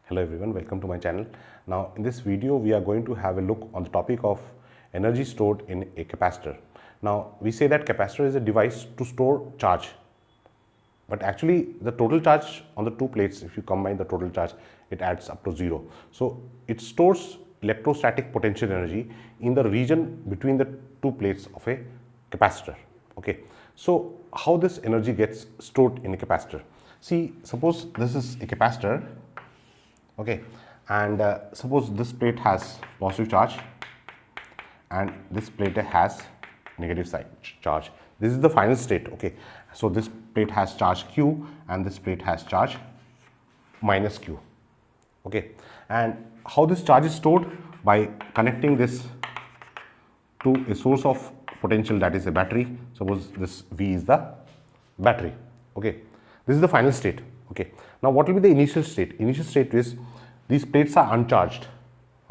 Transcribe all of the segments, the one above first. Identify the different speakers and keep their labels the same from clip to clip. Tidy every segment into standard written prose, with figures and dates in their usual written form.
Speaker 1: Hello everyone, welcome to my channel. Now in this video we are going to have a look on the topic of energy stored in a capacitor. Now we say that capacitor is a device to store charge, but actually the total charge on the two plates, if you combine the total charge, it adds up to 0. So it stores electrostatic potential energy in the region between the two plates of a capacitor. Okay, so how this energy gets stored in a capacitor? See, suppose this is a capacitor. Okay, and suppose this plate has positive charge and this plate has negative side charge. This is the final state. Okay, so this plate has charge Q and this plate has charge minus Q. Okay, and how this charge is stored? By connecting this to a source of potential, that is a battery. Suppose this V is the battery. Okay, this is the final state. Okay, now what will be the initial state? Initial state is these plates are uncharged.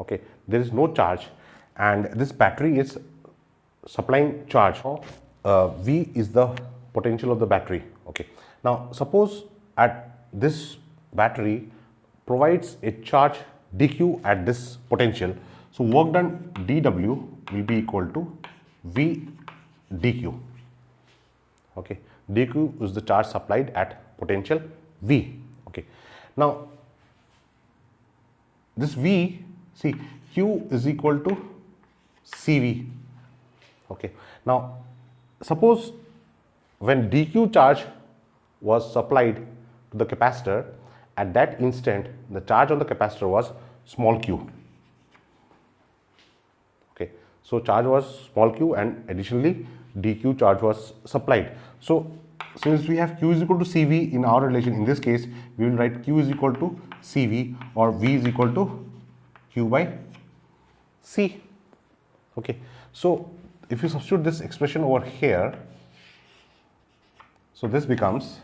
Speaker 1: Okay, there is no charge and this battery is supplying charge. V is the potential of the battery. Okay, now suppose at this battery provides a charge dq at this potential, so work done dw will be equal to V dq. Okay, dq is the charge supplied at potential V. Okay, now this V, see, Q is equal to CV. Okay, now suppose when dq charge was supplied to the capacitor, at that instant the charge on the capacitor was small q. Okay, so charge was small q and additionally dq charge was supplied. So since we have q is equal to cv in our relation, in this case we will write q is equal to cv or v is equal to q by c. Okay, so if you substitute this expression over here, so this becomes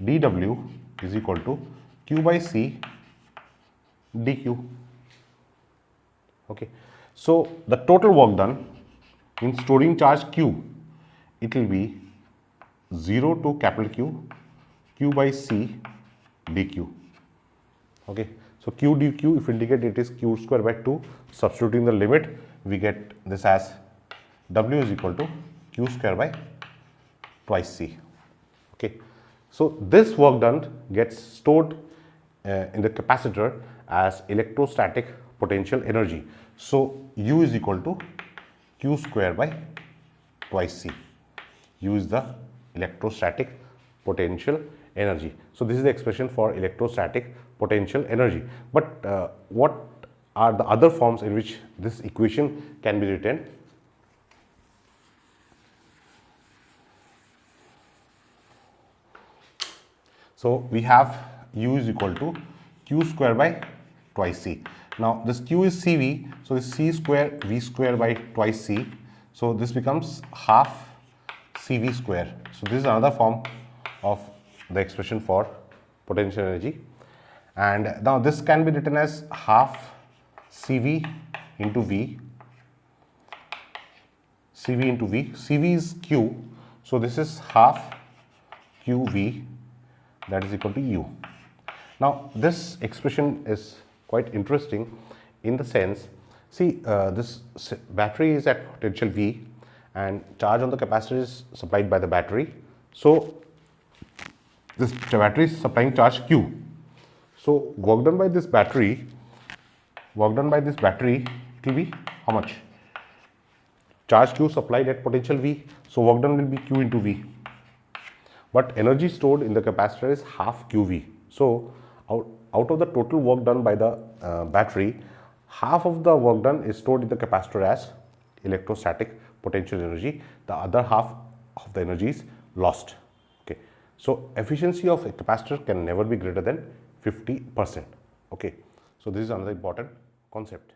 Speaker 1: dw is equal to q by c dq. Okay, so the total work done in storing charge q, it will be 0 to capital Q, q by c dq. Okay, so q dq, if indicate it is q square by 2, substituting the limit we get this as w is equal to q square by twice c. Okay, so this work done gets stored in the capacitor as electrostatic potential energy. So U is equal to q square by twice c. U is the electrostatic potential energy. So this is the expression for electrostatic potential energy. But what are the other forms in which this equation can be written? So we have U is equal to q square by twice c. Now this q is cv, so this c square v square by twice c. So this becomes half cv square. So this is another form of the expression for potential energy. And now this can be written as half cv into v, cv into v. Cv is q, so this is half qv, that is equal to u. Now this expression is quite interesting in the sense, see, this battery is at potential V and charge on the capacitor is supplied by the battery. So this battery is supplying charge Q. So work done by this battery, it will be how much? Charge Q supplied at potential V, so work done will be Q into V. But energy stored in the capacitor is half QV. So out of the total work done by the battery, half of the work done is stored in the capacitor as electrostatic potential energy. The other half of the energy is lost. Okay, so efficiency of a capacitor can never be greater than 50%. Okay, so this is another important concept.